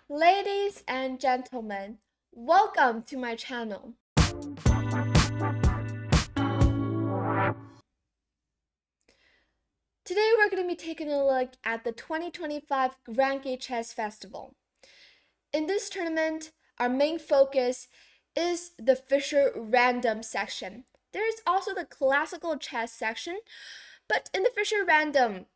Ladies and gentlemen, welcome to my channel. Today we're going to be taking a look at the 2025 Grenke Chess Festival. In this tournament, our main focus is the Fischer Random section. There is also the Classical Chess section, but in the Fischer Random,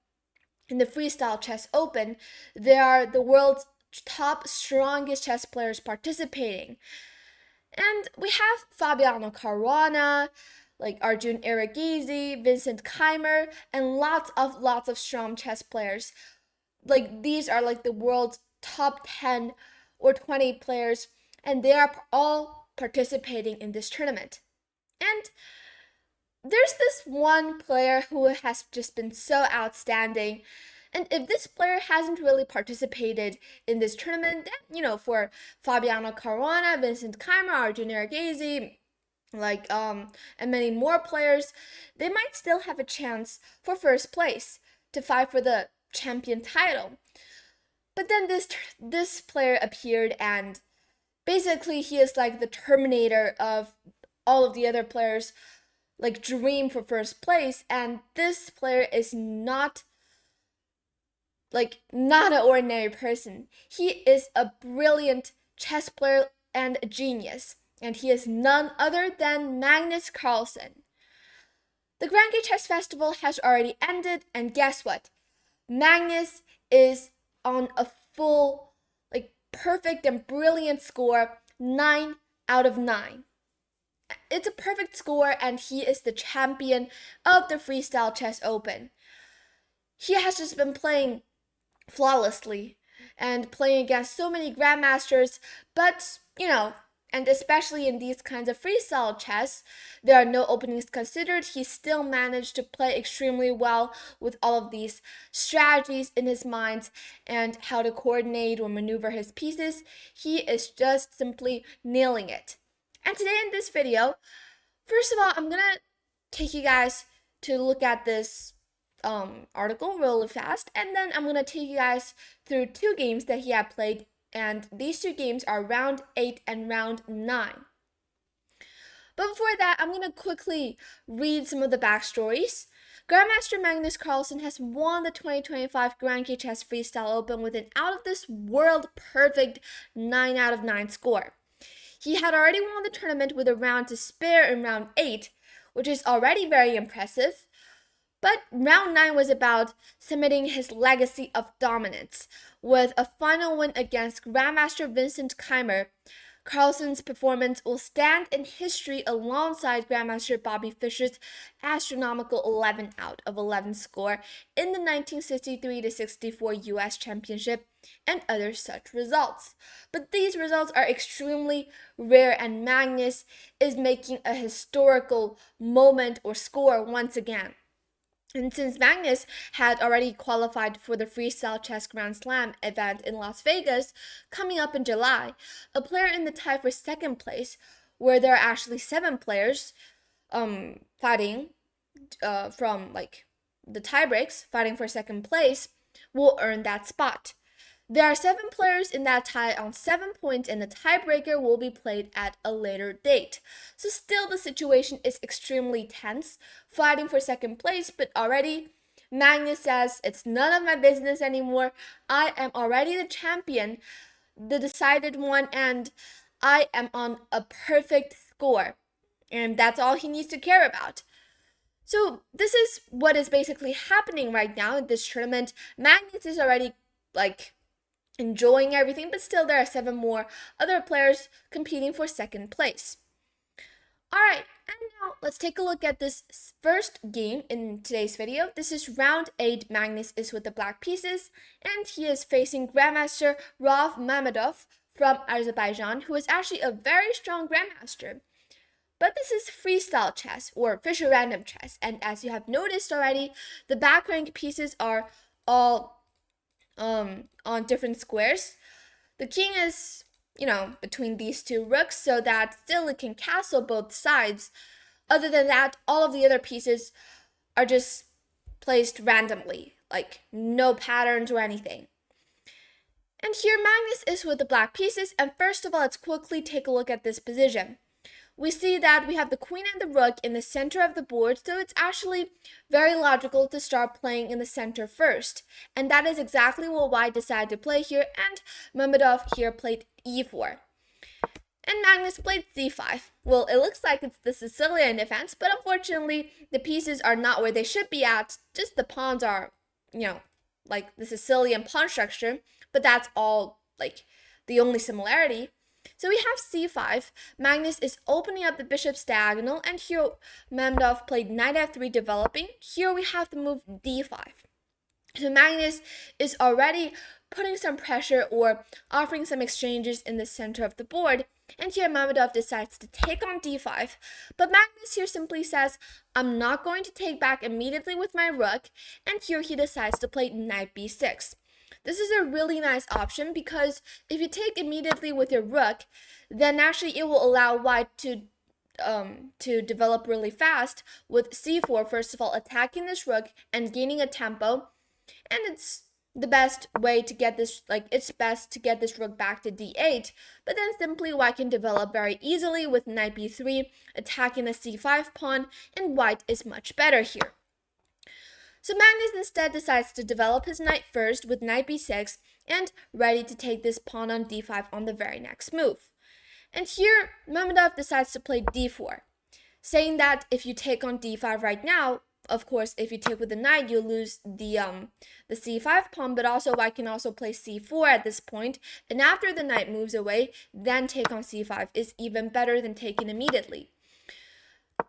in the Freestyle Chess Open, there are the world's top strongest chess players participating. And we have Fabiano Caruana, like Arjun Erigizi, Vincent Keymer, and lots of strong chess players. Like these are like the world's top 10 or 20 players, and they are all participating in this tournament. And there's this one player who has just been so outstanding. And if this player hasn't really participated in this tournament, then, for Fabiano Caruana, Vincent Keymer, Arjun Erigizi, and many more players, they might still have a chance for first place to fight for the champion title. But then this player appeared, and basically he is like the Terminator of all of the other players, like dream for first place. And this player is not an ordinary person. He is a brilliant chess player and a genius, and he is none other than Magnus Carlsen. The Grenke Chess Festival has already ended, and guess what? Magnus is on a full, perfect and brilliant score, 9 out of 9. It's a perfect score, and he is the champion of the Freestyle Chess Open. He has just been playing flawlessly and playing against so many grandmasters, but and especially in these kinds of freestyle chess, there are no openings considered. He still managed to play extremely well with all of these strategies in his mind and how to coordinate or maneuver his pieces. He is just simply nailing it. And today in this video, first of all, I'm gonna take you guys to look at this article really fast, and then I'm gonna take you guys through two games that he had played, and these two games are round 8 and round 9. But before that, I'm gonna quickly read some of the backstories. Grandmaster Magnus Carlsen has won the 2025 Grenke Chess Freestyle Open with an out-of-this-world perfect 9 out of 9 score. He had already won the tournament with a round to spare in round 8, which is already very impressive. But round 9 was about cementing his legacy of dominance. With a final win against Grandmaster Vincent Keymer, Carlsen's performance will stand in history alongside Grandmaster Bobby Fischer's astronomical 11 out of 11 score in the 1963-64 US Championship and other such results. But these results are extremely rare, and Magnus is making a historical moment or score once again. And since Magnus had already qualified for the Freestyle Chess Grand Slam event in Las Vegas coming up in July, a player in the tie for second place, where there are actually 7 players fighting from the tie breaks, fighting for second place, will earn that spot. There are 7 players in that tie on 7 points, and the tiebreaker will be played at a later date. So still the situation is extremely tense, fighting for second place, but already Magnus says it's none of my business anymore. I am already the champion, the decided one, and I am on a perfect score. And that's all he needs to care about. So this is what is basically happening right now in this tournament. Magnus is already enjoying everything, but still there are 7 more other players competing for second place. Alright, and now let's take a look at this first game in today's video. This is round 8. Magnus is with the black pieces, and he is facing Grandmaster Rauf Mamedov from Azerbaijan, who is actually a very strong grandmaster. But this is freestyle chess, or Fischer random chess, and as you have noticed already, the back rank pieces are all on different squares. The king is, between these 2 rooks, so that still it can castle both sides. Other than that, all of the other pieces are just placed randomly, no patterns or anything. And here Magnus is with the black pieces, and first of all, let's quickly take a look at this position. We see that we have the queen and the rook in the center of the board, so it's actually very logical to start playing in the center first. And that is exactly what white decided to play here, and Mamedov here played e4. And Magnus played c5. Well, it looks like it's the Sicilian defense, but unfortunately, the pieces are not where they should be at. Just the pawns are, like the Sicilian pawn structure, but that's all, like, the only similarity. So we have c5. Magnus is opening up the bishop's diagonal, and here Mamedov played knight f3 developing. Here we have the move d5. So Magnus is already putting some pressure or offering some exchanges in the center of the board. And here Mamedov decides to take on d5. But Magnus here simply says, I'm not going to take back immediately with my rook. And here he decides to play knight b6. This is a really nice option because if you take immediately with your rook, then actually it will allow white to develop really fast with c4, first of all, attacking this rook and gaining a tempo. And it's the best way to get this, it's best to get this rook back to d8, but then simply white can develop very easily with knight b3, attacking the c5 pawn, and white is much better here. So Magnus instead decides to develop his knight first with knight b6 and ready to take this pawn on d5 on the very next move. And here Mamedov decides to play d4, saying that if you take on d5 right now, of course, if you take with the knight, you lose the c5 pawn, but also white can also play c4 at this point, and after the knight moves away, then take on c5 is even better than taking immediately.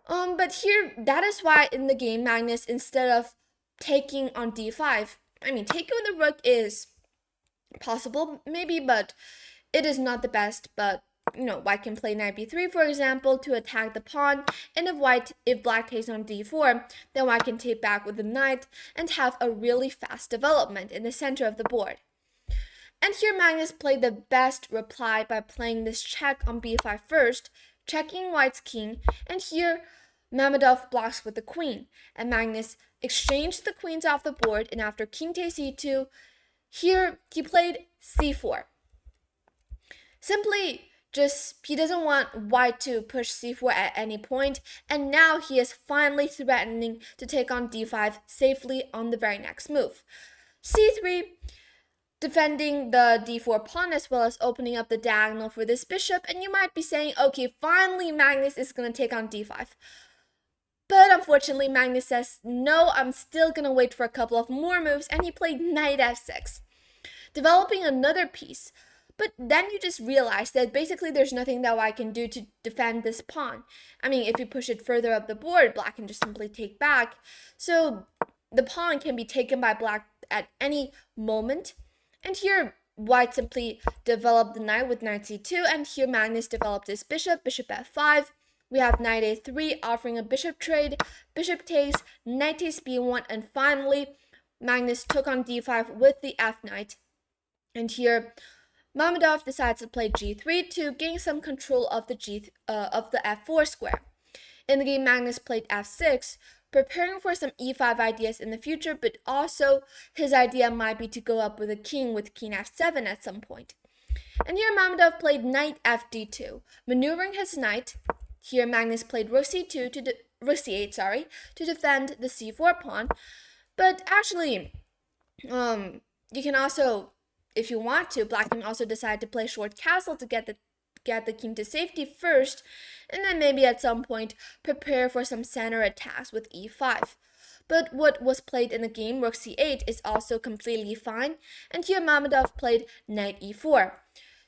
But here, that is why in the game, Magnus, instead of taking on d5, taking with the rook is possible, maybe, but it is not the best, but white can play knight b3, for example, to attack the pawn, and if black takes on d4, then white can take back with the knight and have a really fast development in the center of the board. And here Magnus played the best reply by playing this check on b5 first, checking white's king, and here Mamedov blocks with the queen, and Magnus exchanged the queens off the board, and after king takes c2, here he played c4. Simply he doesn't want white to push c4 at any point, and now he is finally threatening to take on d5 safely on the very next move. c3, defending the d4 pawn as well as opening up the diagonal for this bishop, and you might be saying, okay, finally Magnus is going to take on d5. But unfortunately, Magnus says, no, I'm still going to wait for a couple of more moves, and he played knight f6, developing another piece. But then you just realize that basically there's nothing that white can do to defend this pawn. If you push it further up the board, black can just simply take back. So the pawn can be taken by black at any moment. And here, white simply developed the knight with knight c2, and here Magnus developed his bishop f5. We have knight a3 offering a bishop trade, bishop takes, knight takes b1, and finally, Magnus took on d5 with the f knight. And here, Mamedov decides to play g3 to gain some control of the f4 square. In the game, Magnus played f6, preparing for some e5 ideas in the future, but also his idea might be to go up with a king with king f7 at some point. And here Mamedov played knight fd2, maneuvering his knight. Here Magnus played rook c2 rook c8, to defend the c4 pawn. But actually, you can also, if you want to, black can also decide to play short castle to get the king to safety first, and then maybe at some point prepare for some center attacks with e5. But what was played in the game, rook c8, is also completely fine, and here Mamedov played knight e4.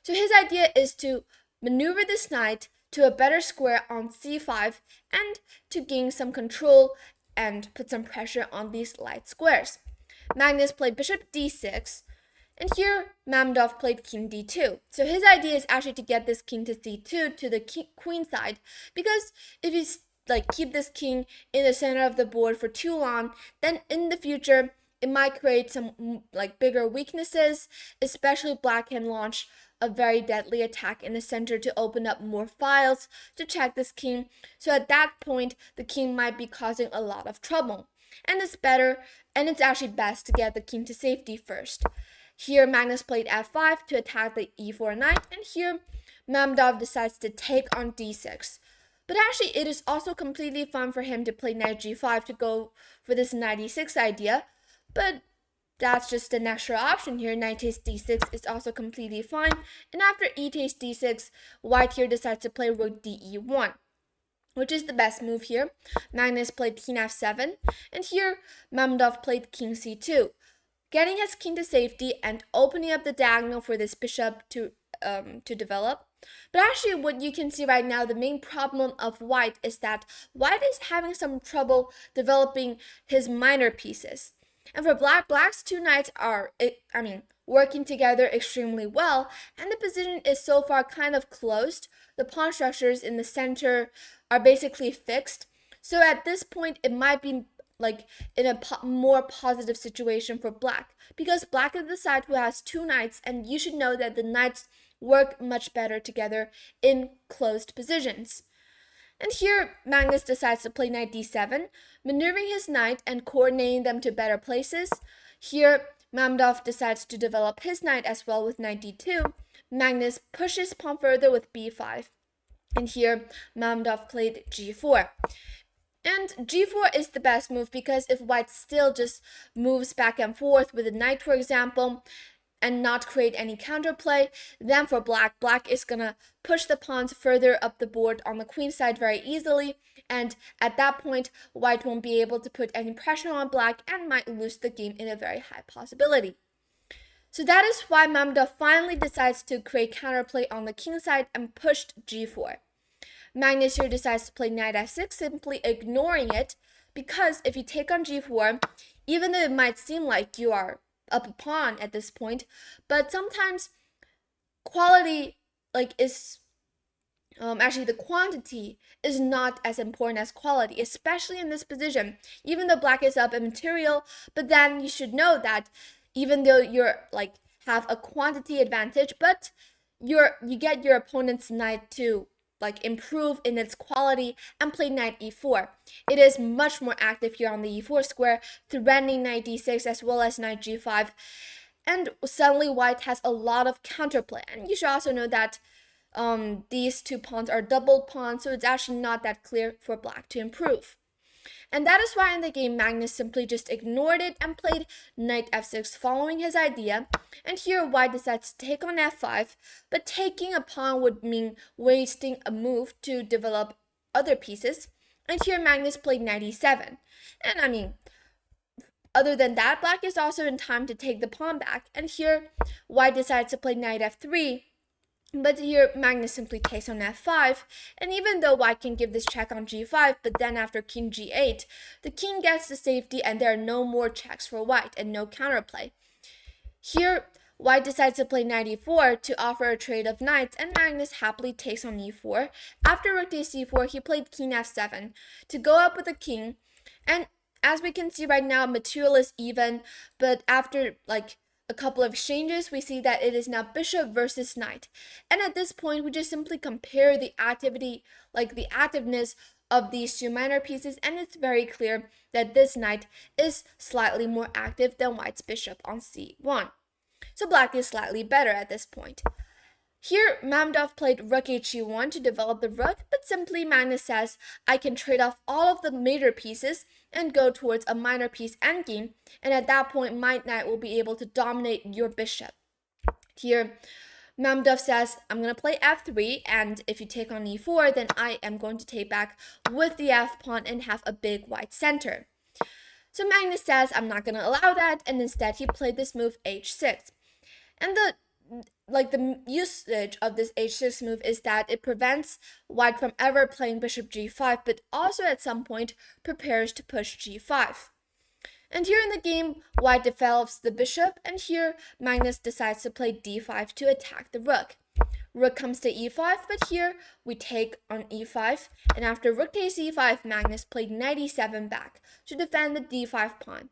So his idea is to maneuver this knight to a better square on c5 and to gain some control and put some pressure on these light squares. Magnus played bishop d6, and here Mamedov played king d2. So his idea is actually to get this king to c2 to the queen side, because if you keep this king in the center of the board for too long, then in the future it might create some bigger weaknesses, especially black can launch a very deadly attack in the center to open up more files to check this king. So at that point, the king might be causing a lot of trouble. And it's actually best to get the king to safety first. Here, Magnus played f5 to attack the e4 knight, and here, Mamedov decides to take on d6. But actually, it is also completely fine for him to play knight g5 to go for this knight e6 idea, but that's just an extra option here. Knight takes d6 is also completely fine, and after e takes d6, white here decides to play rook de1, which is the best move here. Magnus played king f7, and here Mamedov played king c2, getting his king to safety and opening up the diagonal for this bishop to develop. But actually, what you can see right now, the main problem of white is that white is having some trouble developing his minor pieces. And for black, black's two knights are, working together extremely well, and the position is so far kind of closed. The pawn structures in the center are basically fixed. So at this point, it might be like in a more positive situation for black, because black is the side who has two knights, and you should know that the knights work much better together in closed positions. And here, Magnus decides to play knight d7, maneuvering his knight and coordinating them to better places. Here, Mamedov decides to develop his knight as well with knight d2. Magnus pushes pawn further with b5. And here, Mamedov played g4. And g4 is the best move because if white still just moves back and forth with a knight, for example, and not create any counterplay, then for black, black is gonna push the pawns further up the board on the queen side very easily, and at that point, white won't be able to put any pressure on black and might lose the game in a very high possibility. So that is why Mamedov finally decides to create counterplay on the king side and pushed g4. Magnus here decides to play knight f6, simply ignoring it, because if you take on g4, even though it might seem like you are up a pawn at this point, but sometimes quality is actually the quantity is not as important as quality, especially in this position. Even though black is up in material, but then you should know that even though you're have a quantity advantage, but you get your opponent's knight to improve in its quality and play knight e4. It is much more active here on the e4 square, threatening knight d6 as well as knight g5. And suddenly white has a lot of counterplay. And you should also know that these two pawns are doubled pawns, so it's actually not that clear for black to improve. And that is why in the game, Magnus simply just ignored it and played knight f6 following his idea. And here, white decides to take on f5, but taking a pawn would mean wasting a move to develop other pieces. And here, Magnus played knight e7. And other than that, black is also in time to take the pawn back. And here, white decides to play knight f3. But here, Magnus simply takes on f5, and even though white can give this check on g5, but then after king g8, the king gets the safety and there are no more checks for white and no counterplay. Here, white decides to play knight e4 to offer a trade of knights, and Magnus happily takes on e4. After rook takes c4, he played king f7 to go up with the king, and as we can see right now, material is even, but after a couple of exchanges, we see that it is now bishop versus knight. And at this point, we just simply compare the activity, the activeness of these two minor pieces, and it's very clear that this knight is slightly more active than white's bishop on c1. So black is slightly better at this point. Here, Mamedov played rook h1 to develop the rook, but simply Magnus says, I can trade off all of the major pieces and go towards a minor piece endgame, and at that point, my knight will be able to dominate your bishop. Here, Mamedov says, I'm going to play f3, and if you take on e4, then I am going to take back with the f-pawn and have a big white center. So Magnus says, I'm not going to allow that, and instead he played this move h6. And the usage of this h6 move is that it prevents white from ever playing bishop g5, but also at some point prepares to push g5. And here in the game, white develops the bishop, and here Magnus decides to play d5 to attack the rook. Rook comes to e5, but here we take on e5, and after rook takes e5, Magnus played knight e7 back to defend the d5 pawn.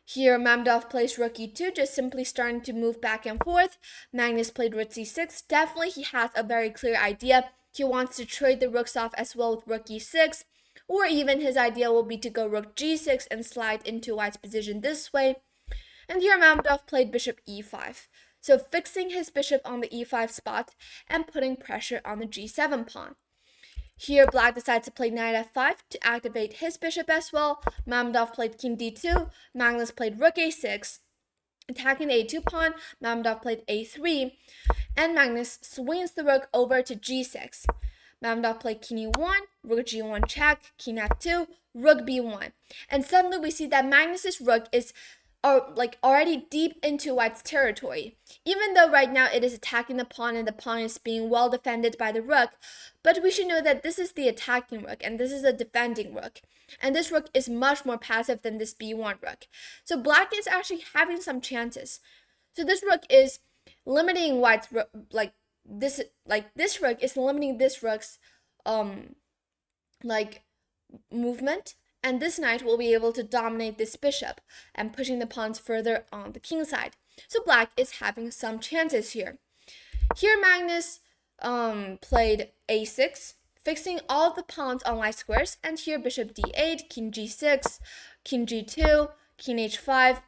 Here, Mamedov plays rook e2, just simply starting to move back and forth. Magnus played rook c6. Definitely, he has a very clear idea. He wants to trade the rooks off as well with rook e6, or even his idea will be to go rook g6 and slide into white's position this way. And here Mamedov played bishop e5, so fixing his bishop on the e5 spot and putting pressure on the g7 pawn. Here Black decides to play knight f5 to activate his bishop as well. Mamedov played king d2, Magnus played rook a6. Attacking the a2 pawn, Mamedov played a3, and Magnus swings the rook over to g6. Mamedov played king e1, rook g1 check, king f2, rook b1. And suddenly we see that Magnus's rook is already deep into white's territory. Even though right now it is attacking the pawn and the pawn is being well defended by the rook, but we should know that this is the attacking rook and this is a defending rook. And this rook is much more passive than this b1 rook. So Black is actually having some chances. So this rook is limiting white's this rook is limiting this rook's movement. And this knight will be able to dominate this bishop and pushing the pawns further on the king side. So Black is having some chances here. Here Magnus played a6, fixing all of the pawns on light squares. And here bishop d8, king g6, king g2, king h5.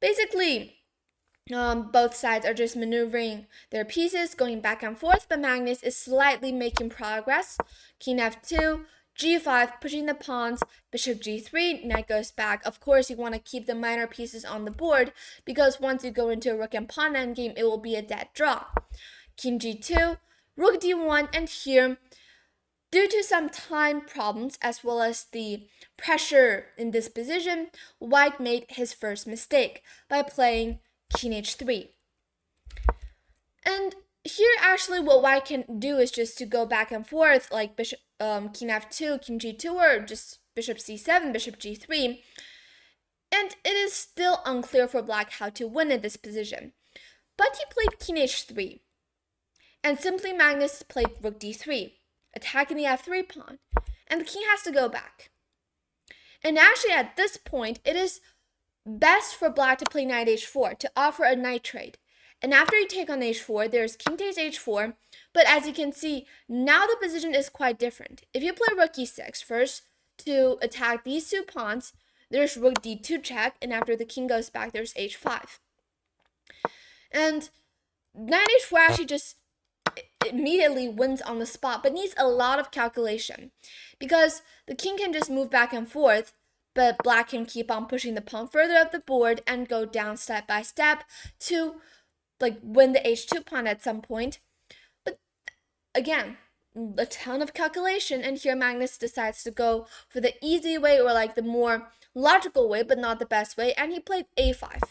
Basically, both sides are just maneuvering their pieces, going back and forth, but Magnus is slightly making progress. King f2, g5, pushing the pawns, bishop g3, knight goes back. Of course, you want to keep the minor pieces on the board because once you go into a rook and pawn endgame, it will be a dead draw. King g2, rook d1, and here, due to some time problems as well as the pressure in this position, White made his first mistake by playing king h3. And here actually what White can do is just to go back and forth like bishop king f2, king g2, or just bishop c7, bishop g3. And it is still unclear for Black how to win in this position. But he played king h3. And simply Magnus played rook d3, attacking the f3 pawn. And the king has to go back. And actually at this point, it is best for Black to play knight h4 to offer a knight trade. And after you take on h4, there's king takes h4. But as you can see, now the position is quite different. If you play rook e6 first to attack these two pawns, there's rook d2 check. And after the king goes back, there's h5. And knight h4 actually just immediately wins on the spot, but needs a lot of calculation. Because the king can just move back and forth, but Black can keep on pushing the pawn further up the board and go down step by step to win the h2 pawn at some point. But again, a ton of calculation, and here Magnus decides to go for the easy way or the more logical way, but not the best way, and he played a5,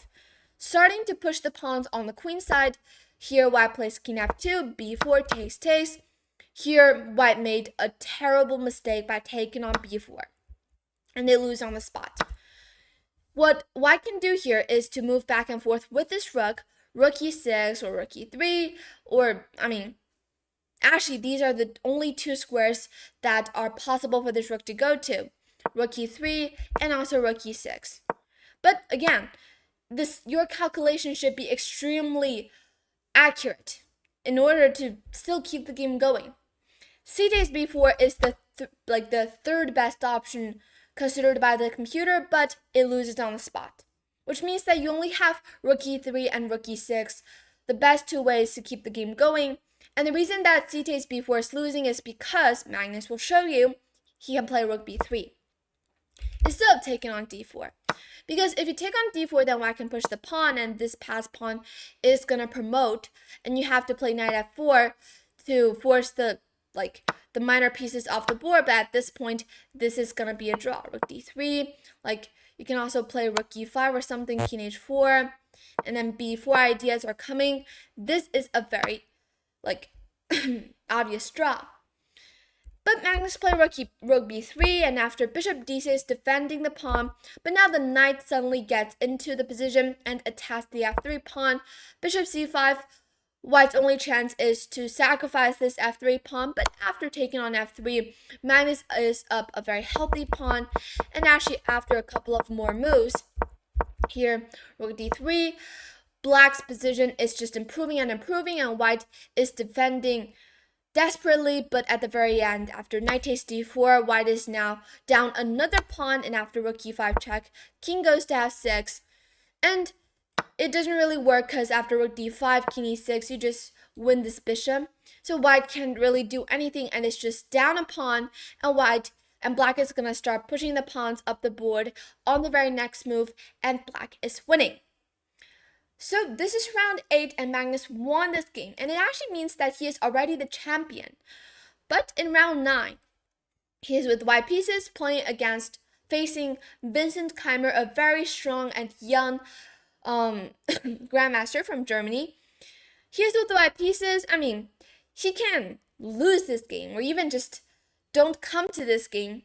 starting to push the pawns on the queen side. Here White plays king f2, b4, takes. Here White made a terrible mistake by taking on b4, and they lose on the spot. What White can do here is to move back and forth with this rook e6 or rook e3, or actually these are the only two squares that are possible for this rook to go to, rook e3 and also rook e6. But again, your calculation should be extremely accurate in order to still keep the game going. C takes b4 is the third best option considered by the computer, but it loses on the spot, which means that you only have rook e3 and rook e6, the best two ways to keep the game going. And the reason that c takes b4 is losing is because Magnus will show you he can play rook b3 instead of taking on d4. Because if you take on d4, then White can push the pawn, and this passed pawn is going to promote, and you have to play knight f4 to force the minor pieces off the board. But at this point, this is going to be a draw. Rook d3, you can also play rook e5 or something, king h4, and then b4 ideas are coming. This is a very obvious draw. But Magnus played rook b3, and after bishop d6 defending the pawn, but now the knight suddenly gets into the position and attacks the f3 pawn. Bishop c5, White's only chance is to sacrifice this f3 pawn, but after taking on f3, Magnus is up a very healthy pawn, and actually after a couple of more moves, here rook d3, Black's position is just improving and improving, and White is defending desperately, but at the very end, after knight takes d4, White is now down another pawn, and after rook e5 check, king goes to f6, And it doesn't really work because after rook d5, king e6, you just win this bishop. So white can't really do anything, and it's just down a pawn, and black is gonna start pushing the pawns up the board on the very next move, and black is winning. So this is round 8, and Magnus won this game, and it actually means that he is already the champion. But in round 9, he is with white pieces playing against facing Vincent Keymer, a very strong and young grandmaster from Germany. He is with the white pieces. I mean, he can lose this game or even just don't come to this game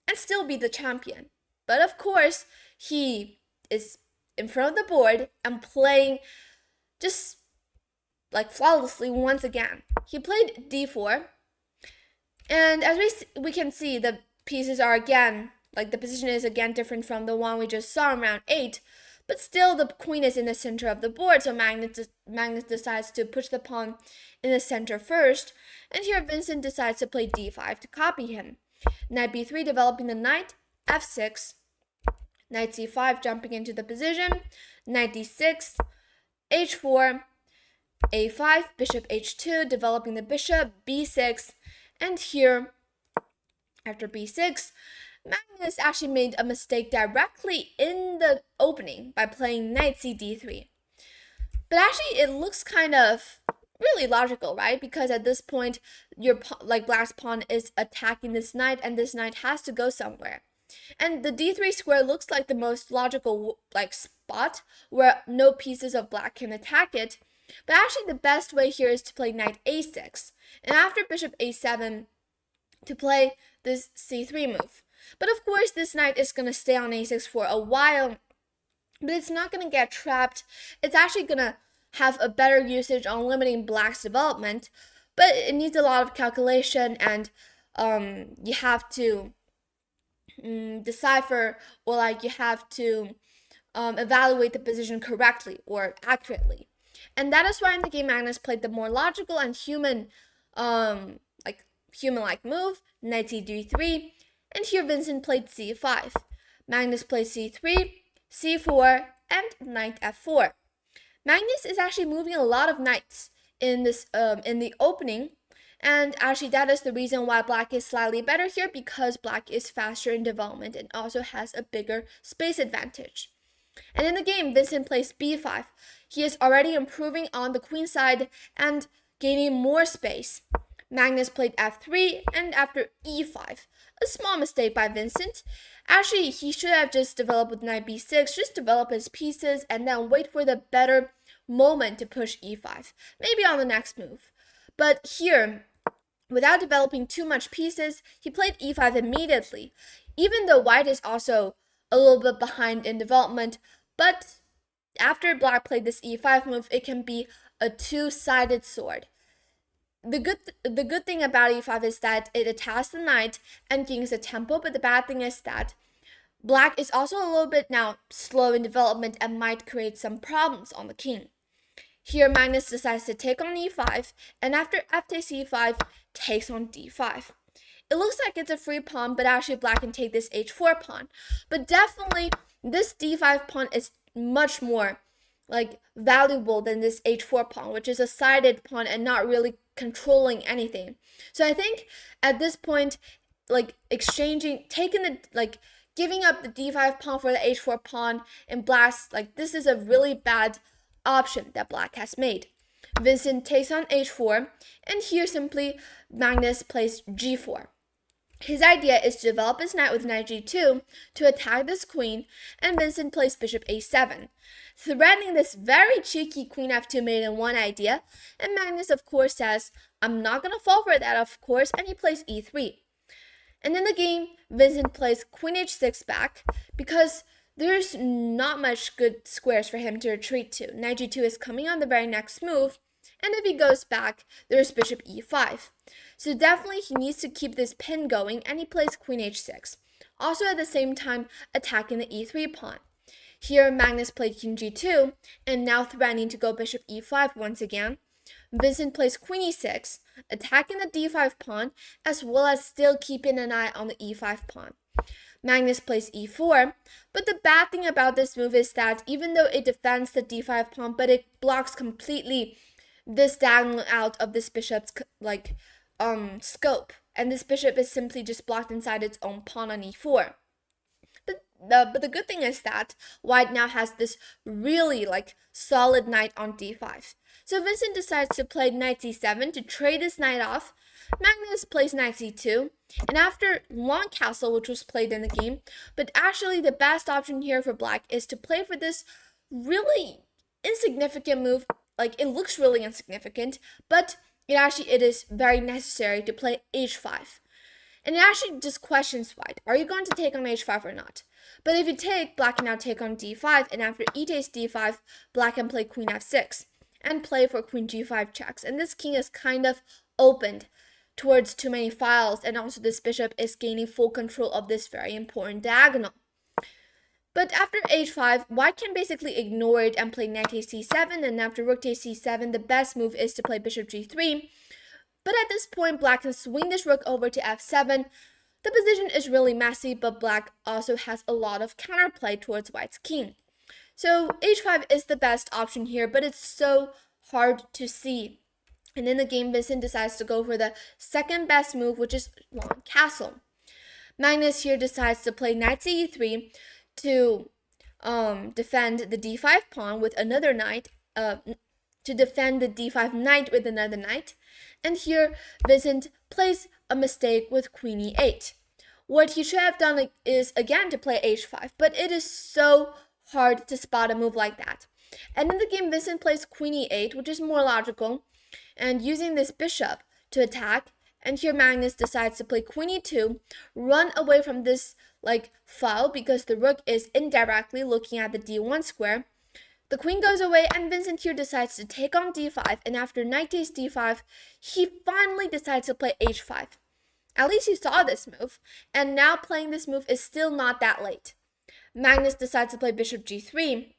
and still be the champion. But of course, he is in front of the board and playing just like flawlessly once again. He played d4, and as we can see, the pieces are again, like the position is again different from the one we just saw in round 8, but still the queen is in the center of the board, so Magnus decides to push the pawn in the center first, and here Vincent decides to play d5 to copy him. Knight b3 developing the knight, f6, knight c5 jumping into the position, knight d6, h4, a5, bishop h2 developing the bishop, b6, and here after b6, Magnus actually made a mistake directly in the opening by playing knight cd3. But actually it looks kind of really logical, right? Because at this point, black's pawn is attacking this knight, and this knight has to go somewhere. And the d3 square looks like the most logical spot where no pieces of black can attack it. But actually the best way here is to play knight a6, and after bishop a7 to play this c3 move. But of course, this knight is going to stay on a6 for a while, but it's not going to get trapped. It's actually going to have a better usage on limiting black's development, but it needs a lot of calculation, and you have to decipher, or you have to evaluate the position correctly or accurately. And that is why in the game Magnus played the more logical and human-like move, knight c3, and here Vincent played c5. Magnus played c3, c4, and knight f4. Magnus is actually moving a lot of knights in the opening, and actually that is the reason why black is slightly better here, because black is faster in development and also has a bigger space advantage. And in the game, Vincent plays b5. He is already improving on the queen side and gaining more space. Magnus played f3, and after e5, a small mistake by Vincent. Actually, he should have just developed with knight b6, just develop his pieces and then wait for the better moment to push e5, maybe on the next move. But here, without developing too much pieces, he played e5 immediately, even though white is also a little bit behind in development. But after black played this e5 move, it can be a two-sided sword. The good thing about e5 is that it attacks the knight and gains the tempo, but the bad thing is that black is also a little bit now slow in development and might create some problems on the king. Here Magnus decides to take on e5, and after f takes e5, takes on d5. It looks like it's a free pawn, but actually black can take this h4 pawn. But definitely this d5 pawn is much more valuable than this h4 pawn, which is a sided pawn and not really controlling anything. So I think at this point, giving up the d5 pawn for the h4 pawn in black's, this is a really bad option that black has made. Vincent takes on h4, and here simply Magnus plays g4. His idea is to develop his knight with knight g2 to attack this queen, and Vincent plays bishop a7, threatening this very cheeky queen f2 mate in one idea, and Magnus of course says, I'm not gonna fall for that of course, and he plays e3. And in the game, Vincent plays queen h6 back, because there's not much good squares for him to retreat to. Knight g2 is coming on the very next move, and if he goes back, there's bishop e5. So definitely he needs to keep this pin going, and he plays queen h6, also at the same time attacking the e3 pawn. Here Magnus played king g2, and now threatening to go bishop e5 once again. Vincent plays queen e6, attacking the d5 pawn, as well as still keeping an eye on the e5 pawn. Magnus plays e4, but the bad thing about this move is that even though it defends the d5 pawn, but it blocks completely this diagonal out of this bishop's scope, and this bishop is simply just blocked inside its own pawn on e4. But the good thing is that white now has this really solid knight on d5. So Vincent decides to play knight c7 to trade this knight off. Magnus plays knight c2, and after long castle, which was played in the game, but actually the best option here for black is to play for this really insignificant move. It looks really insignificant, but it is very necessary to play h5. And it actually just questions white. Are you going to take on h5 or not? But if you take, black can now take on d5, and after e takes d5, black can play queen f6 and play for queen g5 checks. And this king is kind of opened towards too many files, and also this bishop is gaining full control of this very important diagonal. But after h5, white can basically ignore it and play knight takes c7, and after rook takes c7, the best move is to play bishop g3. But at this point, black can swing this rook over to f7. The position is really messy, but black also has a lot of counterplay towards white's king. So h5 is the best option here, but it's so hard to see. And in the game, Vincent decides to go for the second best move, which is long castle. Magnus here decides to play knight to e3 to defend the d5 pawn with another knight, to defend the d5 knight with another knight. And here, Vincent plays a mistake with queen e8. What he should have done is, again, to play h5, but it is so hard to spot a move like that. And in the game, Vincent plays queen e8, which is more logical, and using this bishop to attack. And here Magnus decides to play queen e2, run away from this file because the rook is indirectly looking at the d1 square. The queen goes away, and Vincent here decides to take on d5, and after knight takes d5, he finally decides to play h5. At least he saw this move, and now playing this move is still not that late. Magnus decides to play bishop g3,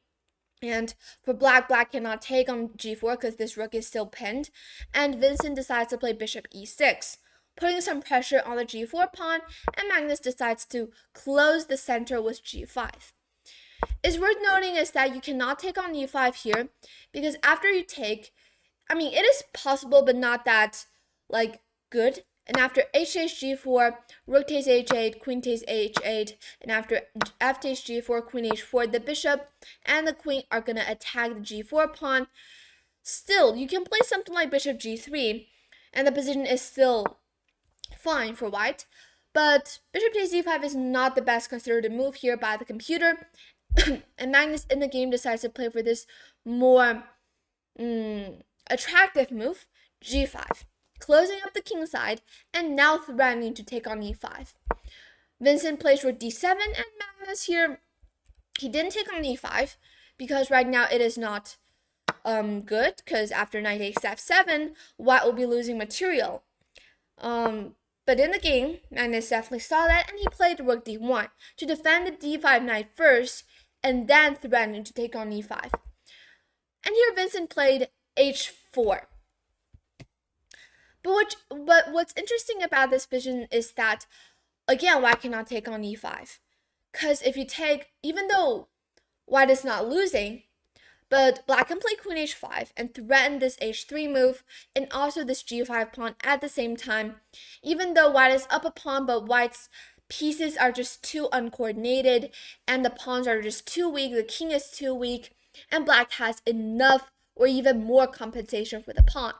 and for black, black cannot take on g4 because this rook is still pinned, and Vincent decides to play bishop e6, putting some pressure on the g4 pawn, and Magnus decides to close the center with g5. It's worth noting is that you cannot take on e5 here, because after you take, it is possible, but not that good. And after h takes g4, rook takes h8, queen takes h8, and after f takes g4, queen h4, the bishop and the queen are going to attack the g4 pawn. Still, you can play something like bishop g3, and the position is still fine for white. But bishop takes e5 is not the best considered move here by the computer. And Magnus in the game decides to play for this more attractive move, g5, closing up the king side and now threatening to take on e5. Vincent plays rook d7, and Magnus here, he didn't take on e5 because right now it is not good, because after knight takes f7, white will be losing material. But in the game, Magnus definitely saw that, and he played rook d1 to defend the d5 knight first, and then threatening to take on e5. And here Vincent played h4. But what's interesting about this position is that, again, white cannot take on e5. Because if you take, even though white is not losing, but black can play queen h5 and threaten this h3 move and also this g5 pawn at the same time. Even though white is up a pawn, but white's pieces are just too uncoordinated and the pawns are just too weak, the king is too weak, and black has enough or even more compensation for the pawn.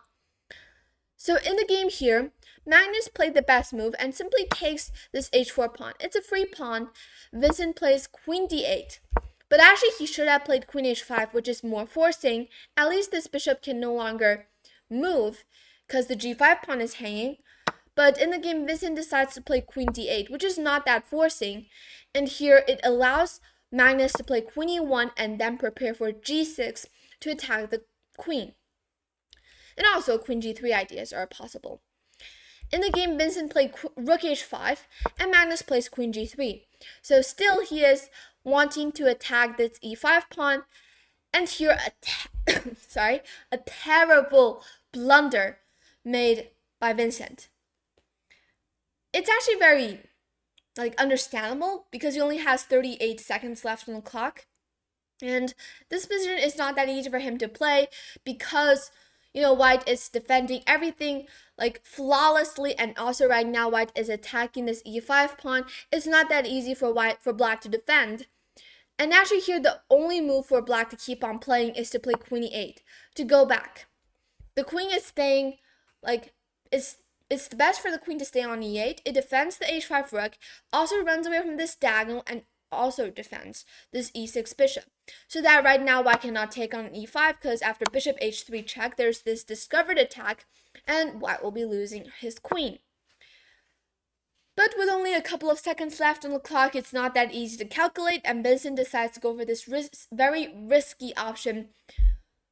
So in the game here, Magnus played the best move and simply takes this h4 pawn. It's a free pawn. Vincent plays queen d8. But actually, he should have played queen h5, which is more forcing. At least this bishop can no longer move because the g5 pawn is hanging. But in the game, Vincent decides to play queen d8, which is not that forcing. And here, it allows Magnus to play queen e1 and then prepare for g6 to attack the queen. And also, queen g3 ideas are possible. In the game, Vincent played rook h5, and Magnus plays queen g3. So still, he is wanting to attack this e5 pawn, and here a terrible blunder made by Vincent. It's actually very understandable because he only has 38 seconds left on the clock. And this position is not that easy for him to play because, White is defending everything flawlessly, and also right now White is attacking this e5 pawn. It's not that easy for Black to defend. And actually here the only move for Black to keep on playing is to play queen e8 to go back. The queen is staying it's the best for the queen to stay on e8. It defends the h5 rook, also runs away from this diagonal, and also defends this e6 bishop. So that right now White cannot take on e5 because after bishop h3 check, there's this discovered attack, and White will be losing his queen. But with only a couple of seconds left on the clock, it's not that easy to calculate, and Vincent decides to go for this very risky option,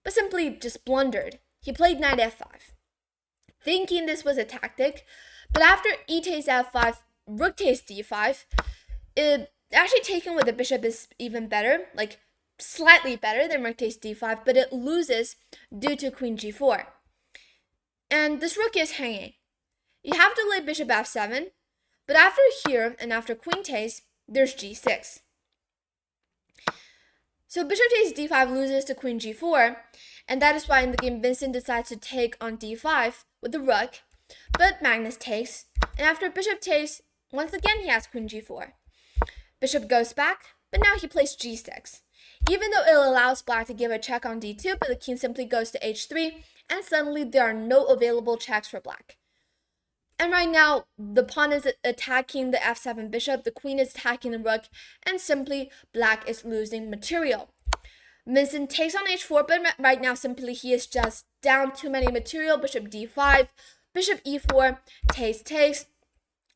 but simply just blundered. He played knight f5, thinking this was a tactic, but after e takes f5, rook takes d5, it actually taken with the bishop is even better, slightly better than rook takes d5, but it loses due to queen g4. And this rook is hanging. You have to lay bishop f7, but after here and after queen takes, there's g6. So bishop takes d5 loses to queen g4, and that is why in the game Vincent decides to take on d5 with the rook, but Magnus takes, and after bishop takes, once again he has queen g4. Bishop goes back, but now he plays g6. Even though it allows Black to give a check on d2, but the king simply goes to h3, and suddenly there are no available checks for Black. And right now, the pawn is attacking the f7 bishop, the queen is attacking the rook, and simply Black is losing material. Vincent takes on h4, but right now simply he is just down too many material. Bishop d5, bishop e4, takes.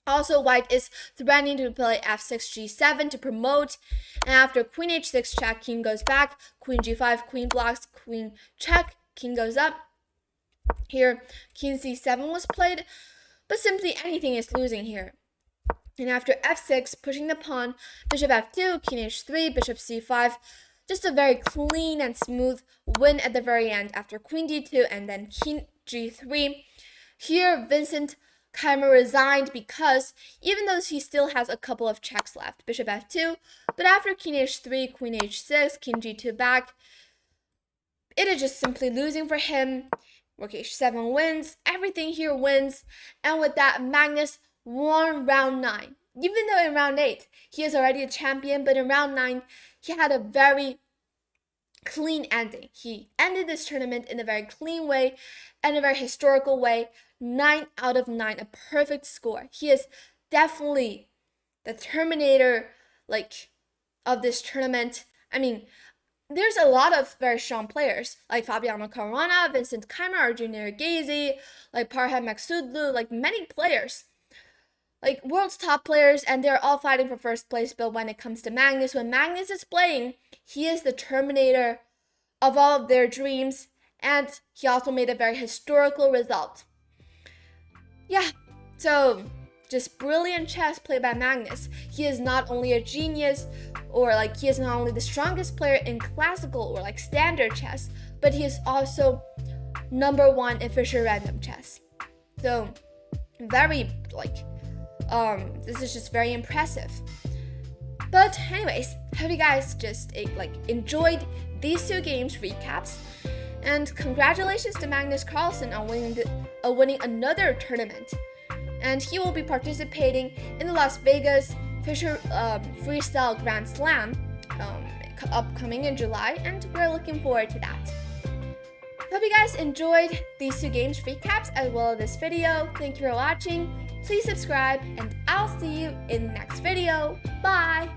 Also, White is threatening to play f6, g7 to promote, and after queen h6 check, king goes back, queen g5, queen blocks, queen check, king goes up. Here, king c7 was played, but simply anything is losing here. And after f6, pushing the pawn, bishop f2, king h3, bishop c5, just a very clean and smooth win at the very end after queen d2 and then king g3. Here, Vincent Keymer resigned because even though he still has a couple of checks left, bishop f2, but after king h3, queen h6, king g2 back, it is just simply losing for him. Rook h7 wins, everything here wins, and with that, Magnus won round 9. Even though in round 8, he is already a champion, but in round 9, he had a very clean ending. He ended this tournament in a very clean way and a very historical way. 9 out of 9, a perfect score. He is definitely the Terminator, of this tournament. I mean, there's a lot of very strong players, like Fabiano Caruana, Vincent Keymer, Arjun Nirgezi, Parham Maksudlu, many players. World's top players, and they're all fighting for first place. But when it comes to Magnus, when Magnus is playing, he is the Terminator of all of their dreams, and he also made a very historical result. Yeah, so just brilliant chess played by Magnus. He is not only a genius, or he is not only the strongest player in classical or standard chess, but he is also #1 in Fischer Random Chess. So very this is just very impressive. But anyways, hope you guys just enjoyed these 2 games recaps, and congratulations to Magnus Carlsen on winning another tournament. And he will be participating in the Las Vegas Fischer Freestyle Grand Slam upcoming in July, and we're looking forward to that. Hope you guys enjoyed these 2 games recaps as well as this video. Thank you for watching. Please subscribe, and I'll see you in the next video. Bye!